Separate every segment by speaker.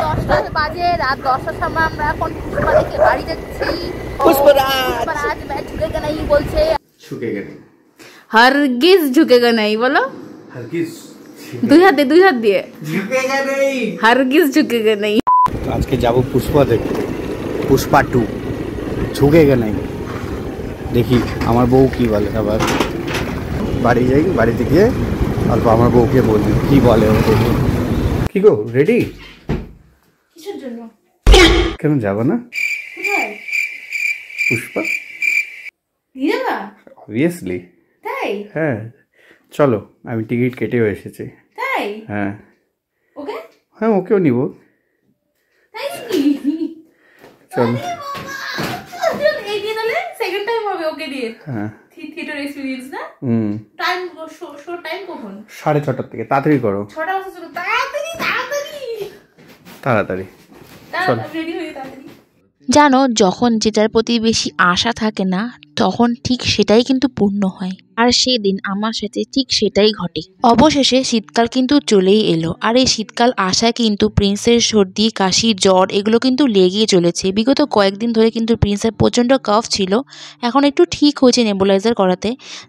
Speaker 1: 10টা বাজে, রাত 10টার সময় আমরা এখন পুষ্পা দেখে বাড়ি যাচ্ছি। পুষ্পারাজ मैं झुकेगा नहीं বলছে।
Speaker 2: झुकेगा नहीं,
Speaker 1: हरगिज झुकेगा नहीं বলো।
Speaker 2: हरगिज
Speaker 1: দুই হাত দিয়ে
Speaker 2: झुकेगा नहीं,
Speaker 1: हरगिज झुकेगा नहीं।
Speaker 2: তো আজকে যাব পুষ্পা দেখতে, পুষ্পা 2 ঝুঁকেগা নাই। দেখি আমার বউ কি বলে। আবার বাড়ি যাই, বাড়িতে গিয়ে অল্প আমার বউকে বলি কি বলে। ও দেখি কি গো, রেডি?
Speaker 1: কিসের জন্য?
Speaker 2: কেন যাব না?
Speaker 1: কোথায়?
Speaker 2: পুষ্পা
Speaker 1: দিয়ে না
Speaker 2: অবভিয়াসলি।
Speaker 1: তাই?
Speaker 2: হ্যাঁ চলো, আমি টিকিট কেটেও এসেছি।
Speaker 1: তাই?
Speaker 2: হ্যাঁ
Speaker 1: ওকে,
Speaker 2: হ্যাঁ ওকেও নিব।
Speaker 1: তাই কি?
Speaker 2: চলো।
Speaker 1: এই দিয়ে তাহলে সেকেন্ড টাইম হবে ওকে দিয়ে।
Speaker 2: হ্যাঁ
Speaker 1: থিয়েটার এক্সপেরিয়েন্স না? টাইম শো টাইম কখন?
Speaker 2: 6:30 থেকে। তাড়াতাড়ি করো।
Speaker 1: 6টা বাজে শুরু। তাড়াতাড়ি
Speaker 2: তাড়াতাড়ি
Speaker 1: রেডি হয়ে তাড়াতাড়ি।
Speaker 3: জানো, যখন যেটার প্রতি বেশি আশা থাকে না তখন ঠিক সেটাই কিন্তু পূর্ণ হয়। আর সেদিন আমার সাথে ঠিক সেটাই ঘটে। অবশেষে শীতকাল কিন্তু চলেই এলো। আর এই শীতকাল আসায় কিন্তু প্রিন্সের সর্দি, কাশি, জ্বর এগুলো কিন্তু লেগেই চলেছে। বিগত কয়েকদিন ধরে কিন্তু প্রিন্সের প্রচণ্ড কাফ ছিল। এখন একটু ঠিক হয়েছে নেবুলাইজার করাতে।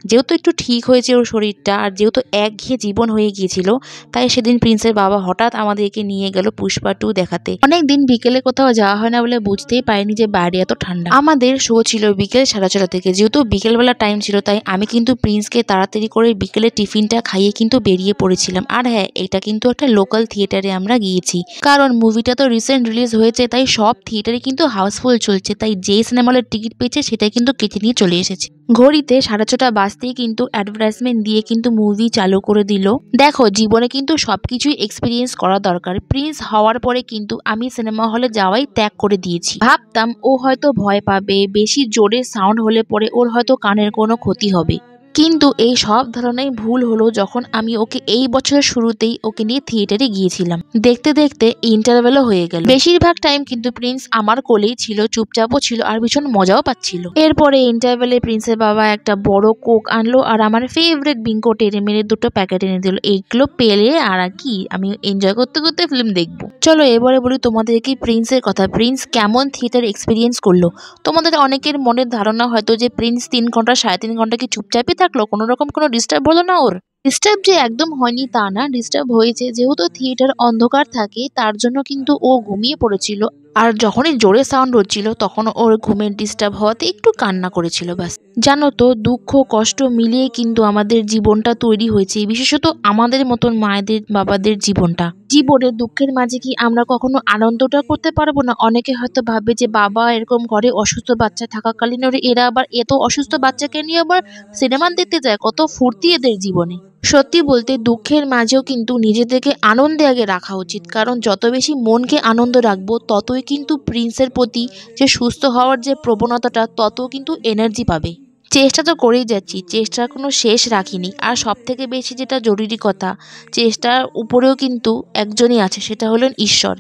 Speaker 3: যেহেতু একটু ঠিক হয়েছে ওর শরীরটা, আর যেহেতু একঘেয়ে জীবন হয়ে গিয়েছিল, তাই সেদিন প্রিন্সের বাবা হঠাৎ আমাদেরকে নিয়ে গেল পুষ্পা 2 দেখাতে। অনেকদিন বিকেলে কোথাও যাওয়া হয় না বলে বুঝতেই পারিনি যে বাইরে এত ঠান্ডা। আমাদের শো ছিল বিকেল 6:30 থেকে। যেহেতু বিকেলবেলা টাইম ছিল, তাই আমি কিন্তু প্রিন্সকে তাড়াতাড়ি করে বিকেলে টিফিনটা খাইয়ে কিন্তু বেরিয়ে পড়েছিলাম। আর হ্যাঁ, এটা কিন্তু একটা লোকাল থিয়েটারে আমরা গিয়েছি, কারণ মুভিটা তো রিসেন্ট রিলিজ হয়েছে, তাই সব থিয়েটারে কিন্তু হাউসফুল চলছে। তাই যেই সিনেমা হলের টিকিট পেয়েছে সেটাই কিন্তু কেটে নিয়ে চলে এসেছে। ঘড়িতে 6:30 বাজতেই কিন্তু অ্যাডভার্টাইজমেন্ট দিয়ে কিন্তু মুভি চালু করে দিল। দেখো, জীবনে কিন্তু সবকিছুই এক্সপিরিয়েন্স করা দরকার। প্রিন্স হওয়ার পরে কিন্তু আমি সিনেমা হলে যাওয়াই ত্যাগ করে দিয়েছি। ভাবতাম ও হয়তো ভয় পাবে, বেশি জোরে সাউন্ড হলে পরে ওর হয়তো কানের কোনো ক্ষতি হবে, কিন্তু এই সব ধারণাই ভুল হলো যখন আমি ওকে এই বছরের শুরুতেই ওকে নিয়ে থিয়েটারে গিয়েছিলাম। দেখতে দেখতে ইন্টারভেলও হয়ে গেল। বেশিরভাগ টাইম কিন্তু প্রিন্স আমার কোলেই ছিল, চুপচাপও ছিল, আর ভীষণ মজাও পাচ্ছিল। এরপরে ইন্টারভেলে প্রিন্সের বাবা একটা বড় কোক আনলো, আর আমার ফেভারিট বিঙ্কো টেরে মেরে 2টো প্যাকেট এনে দিল। এইগুলো পেলে আর কি আমি এনজয় করতে করতে ফিল্ম দেখবো। চলো এবারে বলি তোমাদেরকে প্রিন্সের কথা। প্রিন্স কেমন থিয়েটার এক্সপিরিয়েন্স করলো। তোমাদের অনেকের মনের ধারণা হয়তো যে প্রিন্স 3 ঘন্টা 3.5 ঘন্টা কি চুপচাপই থাকলো, কোনো রকম কোনো ডিস্টার্ব হলো না ওর। ডিস্টার্ব যে একদম হয়নি তা না, ডিস্টার্ব হয়েছে। যেহেতু থিয়েটার অন্ধকার থাকে তার জন্য কিন্তু ও ঘুমিয়ে পড়েছিল, আর যখনই জোরে সাউন্ড হচ্ছিল তখন ওর ঘুমের ডিস্টার্ব হওয়াতে একটু কান্না করেছিল ব্যাস। জানো তো, দুঃখ কষ্ট মিলিয়ে কিন্তু আমাদের জীবনটা তৈরি হয়েছে, বিশেষত আমাদের মতন মায়েদের বাবাদের জীবনটা। জীবনের দুঃখের মাঝে কি আমরা কখনো আনন্দটা করতে পারবো না? অনেকে হয়তো ভাবে যে বাবা এরকম ঘরে অসুস্থ বাচ্চা থাকাকালীন এরা আবার এত অসুস্থ বাচ্চাকে নিয়ে আবার সিনেমা দেখতে যায়, কত ফুর্তি এদের জীবনে। সত্যি বলতে দুঃখের মাঝেও কিন্তু নিজেদেরকে আনন্দে আগে রাখা উচিত, কারণ যত বেশি মনকে আনন্দ রাখবো ততই কিন্তু প্রিন্সের প্রতি যে সুস্থ হওয়ার যে প্রবণতাটা তত কিন্তু এনার্জি পাবে। চেষ্টা তো করেই যাচ্ছি, চেষ্টার কোনো শেষ রাখিনি। আর সব থেকে বেশি যেটা জরুরি কথা, চেষ্টার উপরেও কিন্তু একজনই আছে, সেটা হলেন ঈশ্বর।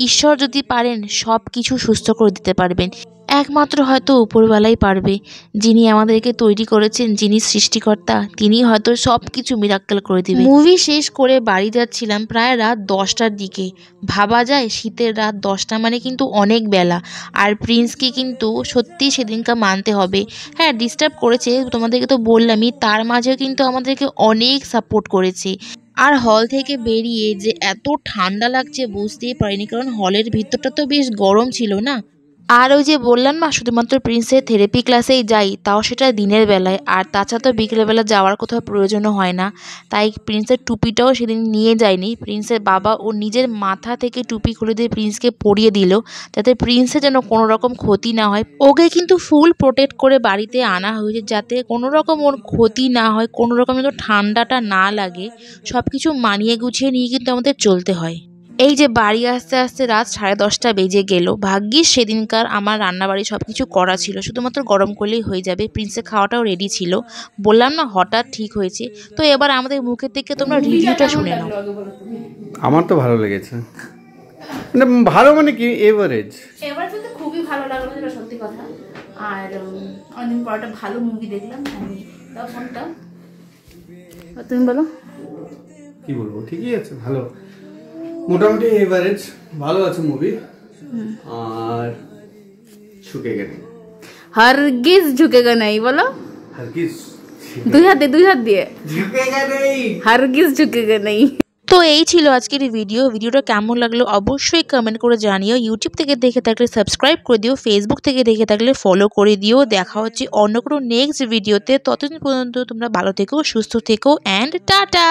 Speaker 3: ঈশ্বর যদি পারেন সব কিছু সুস্থ করে দিতে পারবেন। একমাত্র হয়তো উপরওয়ালাই পারবে, যিনি আমাদেরকে তৈরি করেছেন, যিনি সৃষ্টিকর্তা, তিনি হয়তো সব কিছু মিরাক্কেল করে দিবে। মুভি শেষ করে বাড়ি যাচ্ছিলাম প্রায় রাত 10টার দিকে। ভাবা যায় শীতের রাত 10টা মানে কিন্তু অনেক বেলা। আর প্রিন্সকে কিন্তু সত্যি সেদিনকা মানতে হবে। হ্যাঁ, ডিস্টার্ব করেছে, তোমাদেরকে তো বললামই, তার মাঝেও কিন্তু আমাদেরকে অনেক সাপোর্ট করেছে। আর হল থেকে বেরিয়ে যে এত ঠান্ডা লাগছে বুঝতেই পারিনি, কারণ হলের ভিতরটা তো বেশ গরম ছিল না। আর ওই যে বললাম না, শুধুমাত্র প্রিন্সের থেরাপি ক্লাসেই যাই, তাও সেটা দিনের বেলায়, আর তাছাড়া তো বিকেলবেলা যাওয়ার কোথাও প্রয়োজনও হয় না। তাই প্রিন্সের টুপিটাও সেদিন নিয়ে যায়নি। প্রিন্সের বাবা ও নিজের মাথা থেকে টুপি খুলে দিয়ে প্রিন্সকে পরিয়ে দিল, যাতে প্রিন্সের যেন কোনো রকম ক্ষতি না হয়। ওকে কিন্তু ফুল প্রোটেক্ট করে বাড়িতে আনা হয়েছে, যাতে কোনো রকম ওর ক্ষতি না হয়, কোনো রকম যেন ঠান্ডাটা না লাগে। সব কিছু মানিয়ে গুছিয়ে নিয়ে কিন্তু আমাদের চলতে হয়। এই যে বাড়ি আসতে আসতে রাত 10:30 বেজে গেল। ভাগ্যিস সেদিনকার আমার রান্নাবাড়ি সব কিছু করা ছিল, শুধুমাত্র গরম করলেই হয়ে যাবে। প্রিন্সের খাওয়াটাও রেডি ছিল, বললাম না হঠাৎ ঠিক হয়েছে। তো এবার আমাদের মুখের থেকে তোমরা রিভিউটা শুনে নাও।
Speaker 2: আমার তো ভালো লেগেছে। মানে ভালো মানে কি, এভারেজ।
Speaker 1: এভারেজ তো খুবই ভালো লাগলো, যেটা সত্যি কথা। আর অনেকদিন পর একটা ভালো মুভি দেখলাম। আমি দাও ফোনটা, তুমি বলো।
Speaker 2: কি বলবো, ঠিকই আছে, ভালো। মোটামুটি এভারেজ ভালো আছে মুভি। আর ঝুঁকেগা নেই,
Speaker 1: হারগিজ ঝুঁকেগা নাই বলো,
Speaker 2: হারগিজ
Speaker 1: দুই হাত দিয়ে
Speaker 2: ঝুঁকেগা নেই,
Speaker 1: হারগিজ ঝুঁকেগা নেই।
Speaker 3: তো এই ছিল আজকের ভিডিওটা কেমন লাগলো অবশ্যই কমেন্ট করে জানিও। ইউটিউব থেকে দেখে থাকলে সাবস্ক্রাইব করে দিও, ফেসবুক থেকে দেখে থাকলে ফলো করে দিও। দেখা হচ্ছে অন্য কোনো নেক্সট ভিডিওতে, ততদিন পর্যন্ত তোমরা ভালো থেকো, সুস্থ থেকো, অ্যান্ড টাটা।